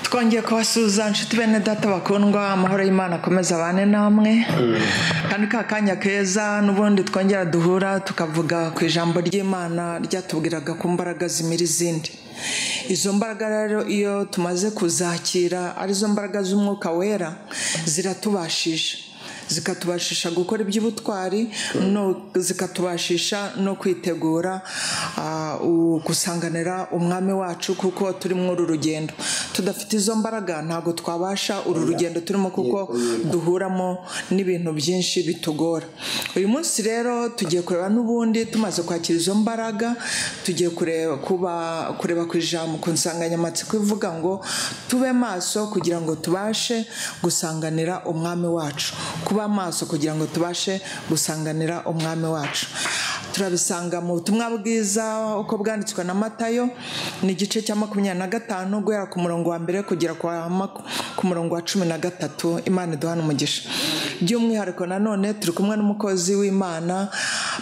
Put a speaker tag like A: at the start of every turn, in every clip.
A: twongeye kubasuhuza inshuti bene data bakundwa, amahoro y'Imana akomeza abane namwe. Kandi ka kanya keza n'ubundi twongera duhura tukavuga ku ijambo ry'Imana ryatubwiraga ku mbaraga zimira izindi. Izo mbaraga rero iyo tumaze kuzakira arizo mbaraga z'umwuka wera ziratubashisha, zikatubashisha gukora iby'ubutwari, no zikatubashisha no kwitegura gusanganira umwami wacu, kuko turi mu rugendo. Tudafite izo mbaraga ntago twabasha uru rugendo turimo, kuko duhuramo n'ibintu byinshi bitugora. Uyu munsi rero tugiye kureba n'ubundi tumaze kwakira izo mbaraga, tugiye kureba ku ijambo, ku nsanganyamatsiko ivuga ngo tube maso kugira ngo tubashe gusanganira umwami wacu. Kuba maso kugira ngo tubashe gusanganira umwami wacu turabisanga mu butumwa bwiza uko bwanditswe na Matayo, ni igice cya 25 guhera ku murongo wa mbere kugera ku murongo wa 13. Imana iduhana umugisha. By'umwihariko nanone turi kumwe n'umukozi w'Imana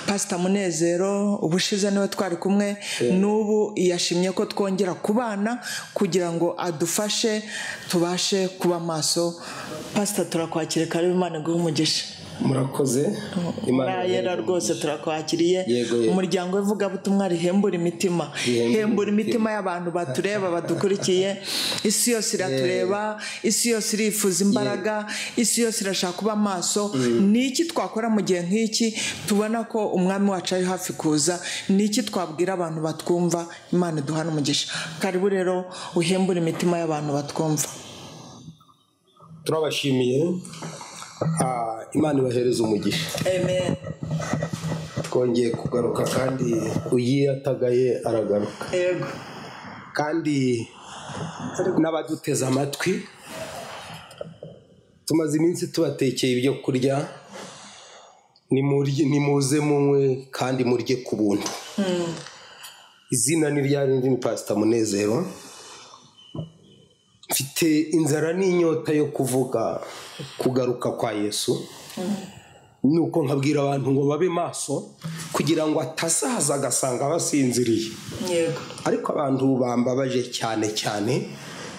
A: Pastor Munezero. Ubushize niwe twari kumwe, n'ubu yashimye ko twongera kubana kugira ngo adufashe tubashe kuba maso. Pastor, turakwakire, karibu. Imana iguhe umugisha.
B: Murakoze.
A: Imana yera rwose turakwakiriye. Umuryango uvuga butumwa rihembura imitima, hembura imitima y'abantu batureba badukurikiye. Isi yose iratureba, isi yose irifuza imbaraga, isi yose irashaka kuba maso. Niki twakora mu gihe nk'iki tubona ko umwami wacu ari hafi kuza? Niki twabwira abantu batwumva? Imana iduhana umugisha. Karibu rero uhembura imitima y'abantu batwumva.
B: Turabashimiye. Imana ibahereza umugisha.
A: Amen.
B: Twongeye kugaruka, kandi uyatagaye aragaruka.
A: Yego.
B: Kandi n'abaduteze amatwi, tumaze iminsi tubatekeye ibyo kurya, nimuze munywe kandi murye ku buntu. Izina ni ryarindi ni Pastor Munezero. Mfite inzara n'inyota yo kuvuga kugaruka kwa Yesu. Nuko nkabwira abantu ngo babe maso kugira ngo atazaza agasanga basinziriye.
A: Yego.
B: Ariko abantu bambabaje cyane cyane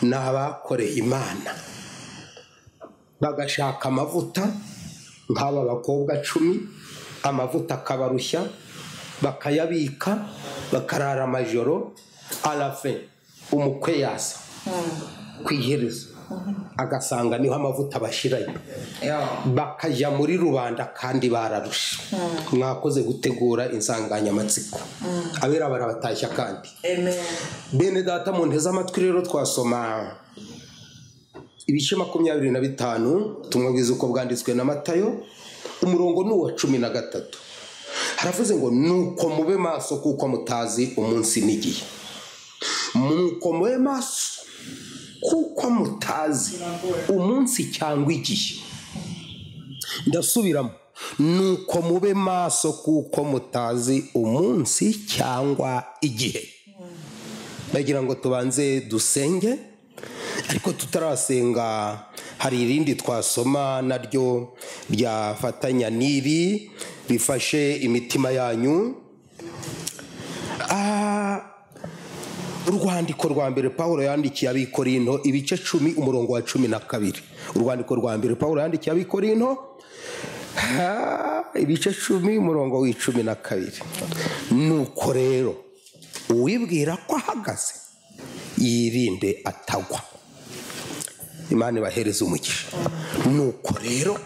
B: n'abakoreye Imana, bagashaka amavuta nk'aba bakobwa 10, amavuta akabarushya, bakayabika, bakarara amajoro, alafe umukwe yaza kwihereza agasanga niho amavuta bashiraye, bakajya muri rubanda kandi bararusha. Mwakoze gutegura insanganyamatsiko, abera barabatashya kandi.
A: Amen.
B: Bene data munteze amatwi rero, twasoma ibice 25 tumwabwiza uko bwanditswe na Matayo, umurongo ni wa 13. Haravuze ngo nuko mube maso kuko mutazi umunsi n'igihe. Nuko mube maso kuko mutazi umunsi cyangwa igihe. Ndasubiramo, nuko mube maso kuko mutazi umunsi cyangwa igihe. Ndagira ngo tubanze dusenge, ariko tutarasenga hari irindi twasoma naryo ryafatanya n'iri bifashe imitima yanyu. Urwandiko rwa mbere Paulo yandikiye abikorinto, ibice 10 umurongo wa 12. Urwandiko rwa mbere Paulo yandikiye abikorinto, ibice 10 umurongo wa 12. Nuko rero uwibwira ko ahagaze yirinde atagwa. Imana ibahereza umugisha. Nuko rero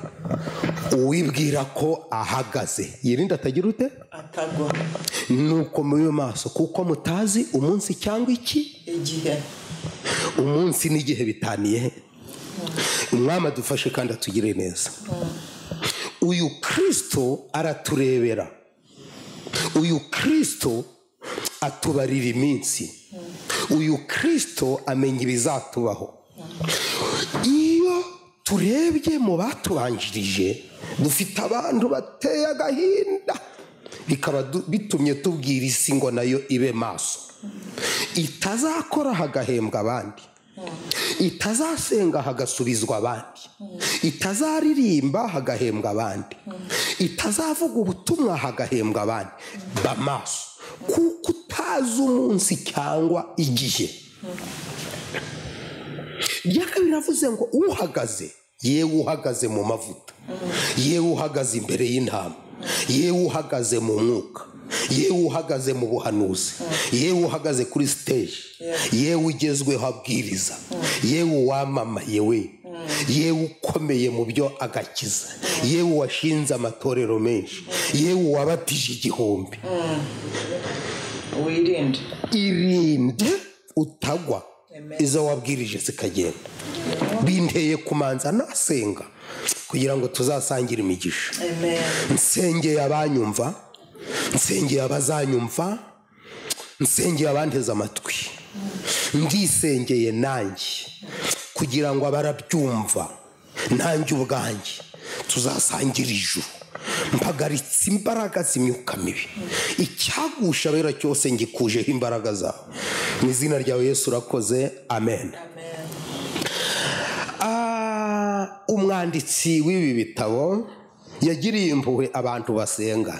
B: uwibwira ko ahagaze yirinde atagira ute?
A: Atagwa.
B: Nuko mube maso kuko mutazi umunsi cyangwa
A: igihe.
B: Umunsi n'igihe bitaniye. Umwami adufashe kandi atugire neza. Uyu Kristo araturebera. Uyu Kristo atubarira iminsi. Uyu Kristo amenya ibizatubaho. Iyo turebye mu batubanjirije, dufite abantu bateye agahinda, bikaba bitumye tubwira isi ngo nayo ibe maso. Itazakora hagahembwa abandi, itazasenga hagasubizwa abandi, itazaririmba hagahembwa abandi, itazavuga ubutumwa hagahembwa abandi. Ba maso kuko utazi umunsi cyangwa igihe. irya kabiri avuze ngo uhagaze, yewe uhagaze mu mavuta, yewe uhagaze imbere y'intama, yewe uhagaze mu mwuka, yewe uhagaze mu buhanuzi, yewe uhagaze kuri stage, yewe ugezweho abwiriza, yewe wamamaye we, yewe ukomeye mu byo agakiza, yewe washinze amatorero menshi, yewe wabatije igihumbi.
A: wirinde,
B: irinde utagwa izo wabwirije zikagenda. Binteye kumanza nasenga kugira ngo tuzasangire imigisha. Nsengeye abanyumva, nsengeye abazanyumva, nsengeye abanteze amatwi, ndisengeye nanjye kugira ngo abarabyumva nanjye ubwanjye tuzasangira ijuru. Mpagaritse imbaraga z'imyuka mibi, icyagusha abera cyose ngikujeho imbaraga zawe mu izina ryawe Yesu, urakoze, amen. Umwanditsi w'ibi bitabo yagiriye impuhwe abantu basenga,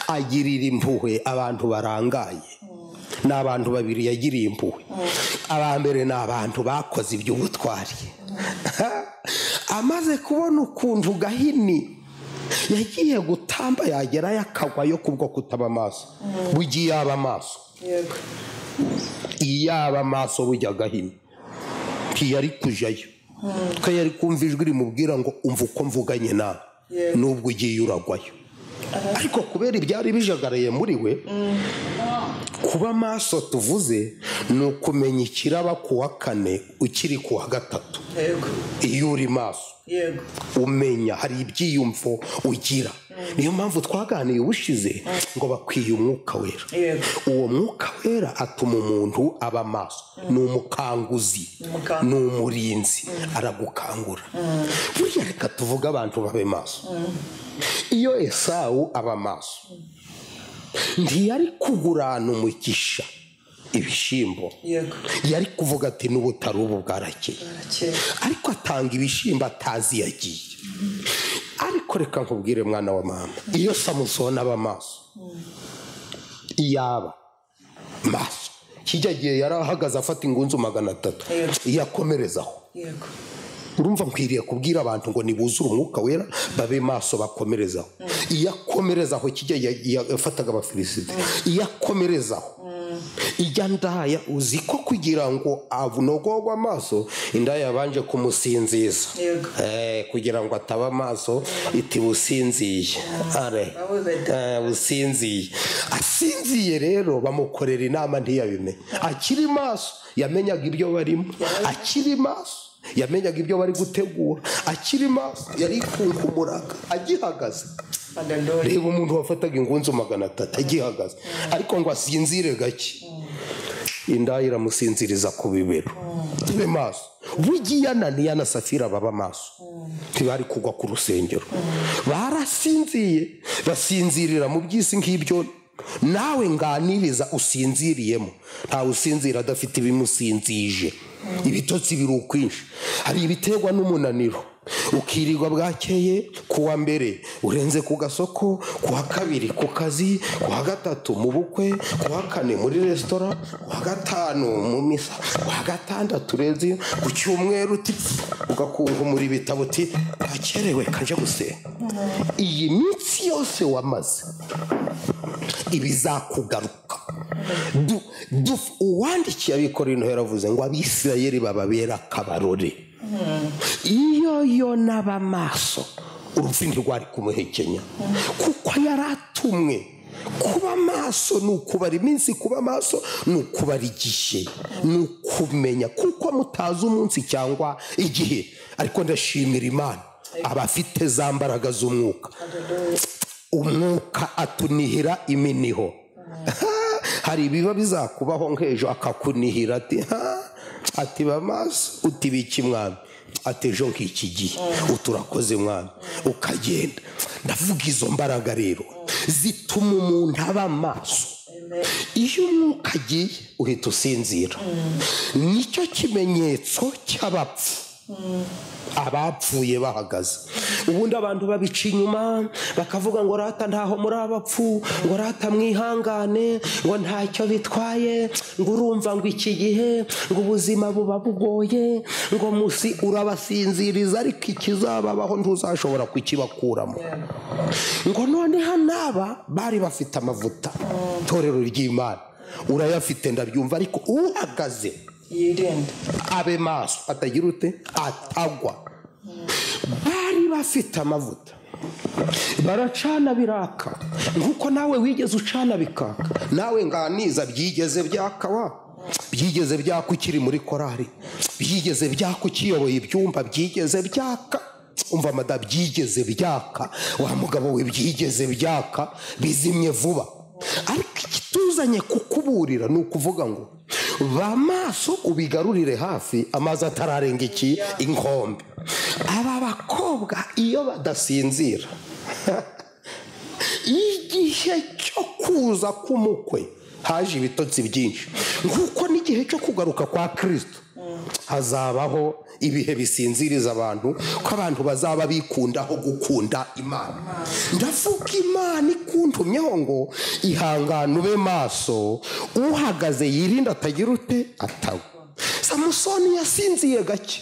B: agirira impuhwe abantu barangaye. Ni abantu babiri yagiriye impuhwe. Abambere ni abantu bakoze iby'ubutwari. Amaze kubona ukuntu Gahini yagiye gutamba yagera yakagwayo kubwo kutaba amaso, bugiye yaba amaso, iyaba amaso bujya Gahini ntiyari kujayo, ko yari kumva ijwi rimubwira ngo umva uko mvuganye nawe nubwo ugiye uragwayo. Ariko kubera ibyari bijagaraye muri we, kuba maso tuvuze ni ukumenya ikiraba ku wa kane ukiri ku wa gatatu. Iyo uri maso umenya hari ibyiyumvo ugira. Niyo mpamvu twaganiye ubushize ngo bakwiye umwuka wera. Uwo mwuka wera atuma umuntu aba maso, ni umukanguzi, ni umurinzi, aragukangura. Buriya reka tuvuge abantu babe maso. Iyo Esawu aba maso, ntiyari kugurana umugisha ibishimbo, yari kuvuga ati n'ubutari ubu bwarakeye, ariko atanga ibishimbo atazi yagiye. Ariko reka nkubwire mwana wa mama, iyo Samusoni aba maso, iyaba maso, kijya gihe yari ahagaze afata ingunzu 300, iyo akomerezaho. Urumva nkwiriye kubwira abantu ngo nibuzure umwuka wera babe maso bakomerezaho. Iyo akomerezaho kijya yafataga Abafilisiti, iyo akomerezaho ijya ndaya, uzi ko kugira ngo avunogogwa amaso indaya yabanje kumusinziza, kugira ngo ataba amaso iti businziye, businziye. Asinziye rero bamukorera inama ntiyabimenye. Akiri maso yamenyaga ibyo barimo, akiri maso yamenyaga ibyo bari gutegura, akiri maso yari kunkumuraga agihagaze. Reba umuntu wafataga ingunzu 300 agihagaze, ariko ngo asinzire gake, indaya iramusinziriza ku bibero. Tube maso. Bugiye Ananiya na Safira baba maso, ntibari kugwa ku rusengero, barasinziye, basinzirira mu byisi nk'ibyo nawe nganiriza usinziriyemo. Nta usinzira adafite ibimusinzije. Ibitotsi biri ukwinshi. Hari ibiterwa n'umunaniro, ukirirwa bwakeye kuwa mbere urenze ku gasoko, kuwa kabiri ku kazi, kuwa gatatu mu bukwe, kuwa kane muri restaurant, kuwa gatanu mu misa, kuwa gatandatu ureze ku cyumweru ugakunga muri bitabo uti akerewe kaje gusenga. Iyi minsi yose wamaze ibizakugaruka. Uwandikiye Abikorino yaravuze ngo Abisirayeli bababera akabarore. Iyo naba maso urupfu ntirwari kumuhekenya, kuko yaratumwe. Kuba maso ni ukubara iminsi, kuba maso ni ukubara igihe, ni ukumenya, kuko mutazi umunsi cyangwa igihe. Ariko ndashimira Imana abafite za mbaraga z'umwuka. Umwuka atunihira iminiho. Hari ibiba bizakubaho nk'ejo akakunihira ati bamaso utibiki mwami, ati ejo nk'iki gihe uturakoze mwami, ukagenda. Ndavuga izo mbaraga rero zituma umuntu aba maso. Iyo umwuka agiye uhita usinzira. Nicyo kimenyetso cy'abapfu. abapfuye bahagaze. Ubundi abantu babica inyuma bakavuga ngo rata ntaho muri abapfu, ngo rata mwihangane, ngo ntacyo bitwaye, ngo urumva ngo iki gihe ngo ubuzima buba bugoye, ngo musi urabasinziriza ariko ikizababaho ntuzashobora kukibakuramo. Ngo noneho n'aba bari bafite amavuta, itorero ry'Imana urayafite ndabyumva, ariko uhagaze
A: yirinde
B: abe maso atagira ute atagwa. Bari bafite amavuta baracana biraka, nkuko nawe wigeze ucana bikaka. Nawe nganiza byigeze byakawa, byigeze byaka ukiri muri korari, byigeze byaka ukiyoboye ibyumba, byigeze byaka. Umva mada, byigeze byaka wa mugabo we, byigeze byaka bizimye vuba. Ariko ikituzanye kukuburira ni ukuvuga ngo ba maso ubigarurire hafi, amazi atararenga iki inkombe. Aba bakobwa iyo badasinzira igihe cyo kuza k'umukwe haje ibitotsi byinshi, nkuko n'igihe cyo kugaruka kwa Kristo hazabaho ibihe bisinziriza abantu, ko abantu bazaba bikundaho gukunda Imana. Ndavuga Imana ikuntumyeho ngo ihangane ube maso, uhagaze yirinda atagira ute atagwa. Samusoni yasinziye gake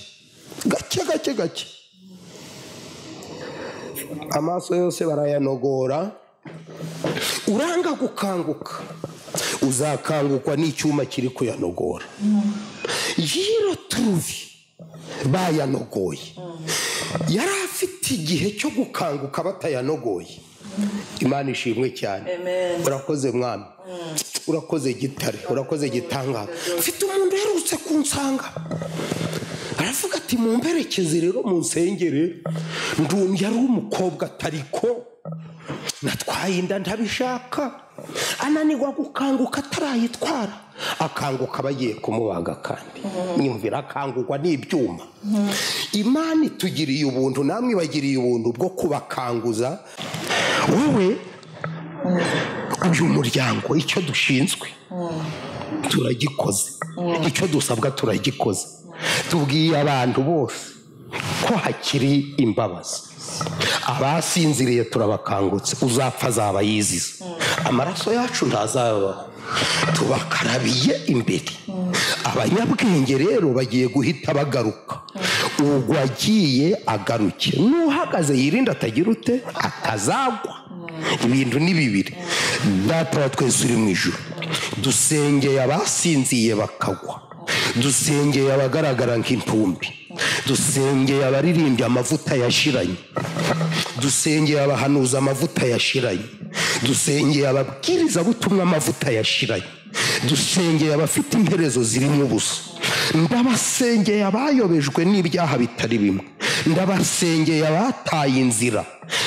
B: gake gake gake, amaso yose barayanogora. Uranga gukanguka uzakangukwa n'icyuma kiri kuyanogora. Yiro tuvi bayanogoye, yari afite igihe cyo gukanguka batayanogoye. Imana ishimwe cyane. Urakoze mwami, urakoze gitare, urakoze gitangaza. Mfite umuntu uherutse kunsanga aravuga ati mumperekeze rero mu nsengere, yari umukobwa atariko natwaye inda ntabishaka, ananirwa gukanguka atarayitwara, akanguka bagiye kumubaga. Kandi nyumvira akangurwa n'ibyuma. Imana itugiriye ubuntu, namwe bagiriye ubuntu bwo kubakanguza. Wowe uyu muryango icyo dushinzwe turagikoze, icyo dusabwa turagikoze. Tubwiye abantu bose ko hakiri imbabazi. Abasinziriye turabakangutse, uzapfa azaba yizize, amaraso yacu ntazabaho, tubakarabiye imbere. Abanyabwenge rero bagiye guhita bagaruka, ubwo agiye agaruke. N'uhagaze yirinda atagira ute atazagwa. Ibintu ni bibiri. Data wa twese uri mu ijuru, dusengeye abasinziye bakagwa, dusengeye abagaragara nk'intumbi, dusengeye abaririmbye amavuta yashiranye, dusengeye abahanuza amavuta yashiranye, dusengeye ababwiriza butumwa amavuta yashiranye, dusengeye abafite imperezo zirimo ubusa. Ndabasengeye abayobejwe n'ibyaha bitari bimwe, ndabasengeye abataye inzira,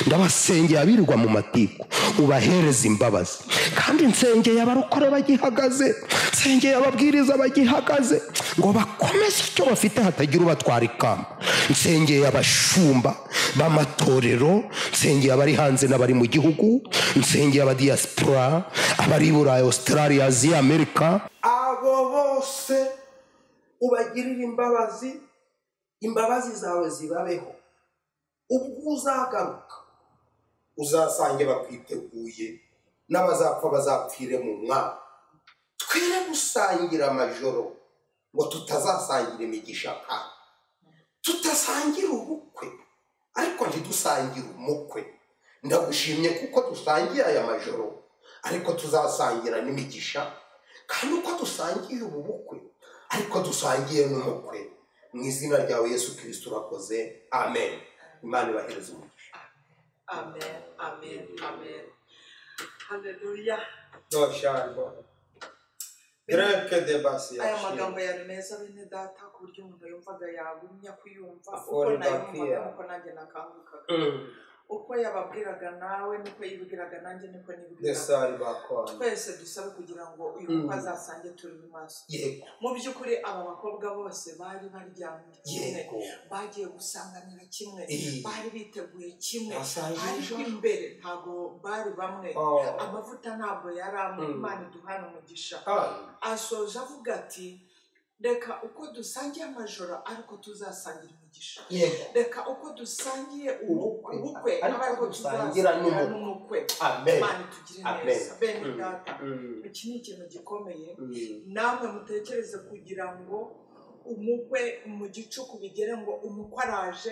B: ndabasengeye abirirwa mu matiku, ubahereza imbabazi. Kandi nsengeye abarokore bagihagaze, nsengeye ababwiriza bagihagaze, ngo bakomeze icyo bafite hatagira ubatwara ikamba. Nsengeye abashumba b'amatorero, nsengeye abari hanze n'abari mu gihugu, nsengeye abadiaspora, abari i Burayi, Australia, Aziya, Amerika. Abo bose ubagirira imbabazi, imbabazi zawe zibabeho. Ubwo uzagaruka uzasange bakwiteguye, n'abazapfa bazapfire mu mwaka. Twere gusangira amajoro ngo tutazasangira imigisha, kandi tutasangira ubukwe ariko ntidusangira umukwe. Ndagushimye kuko dusangiye aya majoro, ariko tuzasangira n'imigisha. Kandi uko dusangiye ubu bukwe ariko dusangiye n'umukwe. Mu izina ryawe Yesu Kristo urakoze, amen. Imana ibahereze umugisha.
A: Amen, amen, amen. Haleluya. Aya magambo yari meza bene data, ku buryo umuntu yumvaga yagumya kuyumva, uko nayumvaga nuko nanjye nakangukaga. Uko yababwiraga nawe niko yibwiraga nanjye niko nibwiraga. Twese dusabe kugira ngo uyu mukwe azasange turi mu maso. Mu by'ukuri aba bakobwa bose bari baryamye kimwe, bagiye gusanganira kimwe, bari biteguye kimwe, ariko imbere ntabwo bari bamwe, amavuta ntabwo yari amwe. Imana iduhana umugisha. Asoje avuga ati reka uko dusangiye amajoro ariko tuzasangira imigisha
B: yego
A: reka uko dusangiye ubukwe
B: ariko dusangira
A: n'umukwe
B: amen
A: Imana tugire neza bene data iki ni ikintu gikomeye namwe mutekereze kugira ngo umukwe mu gicuku bigere ngo umukwe araje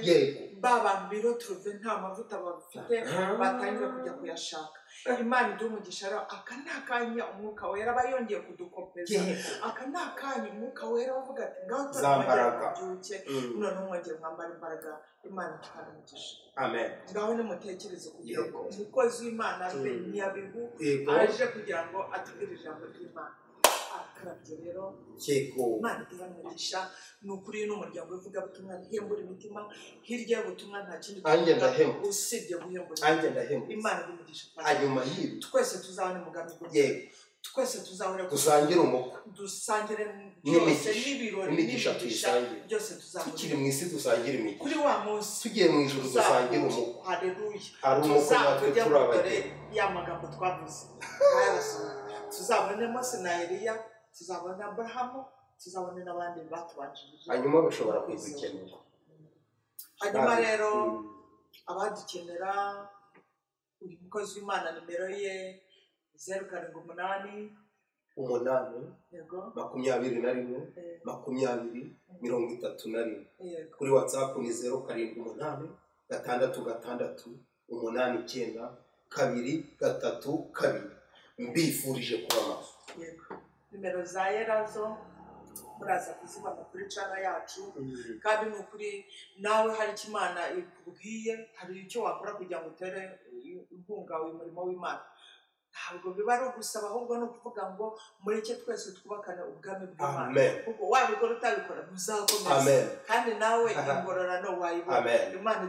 A: bantu biro turuve nta mavuta bafite batangira kujya kuyashaka Imana iduha umugisha rero aka ni akanya umwuka wera aba yongeye kudukopeza aka ni akanya umwuka wera bavuga ati ngaho turamwongera kubyuke noneho mwongere mwambara imbaraga Imana tukanamugisha
B: amen
A: ngaho nimutekereze kugira ngo umukozi w'Imana abe nyabihu aje kugira ngo atubwire ijambo ry'Imana akarabye rero Imana iduha ni ukuri n'umuryango w'ivugabutumwa ihembura imitima hirya y'ubutumwa nta kindi usibye guhembura Imana iduha
B: hanyuma y'ibyo
A: twese tuzabona umugambi twese tuzahora
B: dusangire umukwe
A: dusangire byose n'ibirori
B: n'imigisha tuyisangire
A: byose tuzahora
B: tukiri mu isi dusangire imigisha
A: kuri wa munsi
B: tugiye mu ijuru dusangire umukwe
A: haleluya
B: hari umukwe natwe turabagire
A: ya magambo twavuze tuzabone Mose na Eliya tuzabona Abrahamu tuzabone n'abandi batubanjirije
B: hanyuma bashobora kuzikenera
A: hanyuma rero abadukenera uyu mukozi w'Imana nimero ye 078
B: yego 21 20 kuri WhatsApp ni 078 666 89 232 mbifurije kuba maso
A: yego nimero za Yerazo muraza kuzibona kuri channel yacu kandi n'ukuri nawe hari kimana ikubwiye hari icyo wakora kugira ngo utere inkunga uyu murimo w'Imana ntabwo biba ari ugusaba ahubwo no kuvuga ngo mureke twese twubakane ubwami bw'Imana kuko wabikora utabikora muzakomeza kandi nawe ingororano wayibona Imana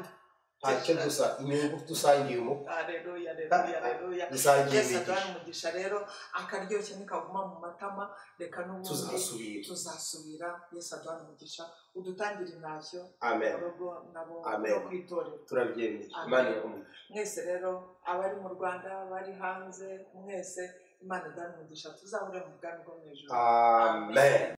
B: ntacyo gusa inyungu dusangiye umukwe
A: haleluya
B: dusangiye
A: umugisha rero akaryoshye nikaguma mu matama reka n'ubundi tuzasubira Yesu aduha umugisha udutangire intashyo urugo nabo no kwitorera
B: turabyemeye Imana
A: mwese rero abari mu Rwanda bari hanze mwese Imana iduha umugisha tuzahure mu bwami bwo mu ijuru
B: amen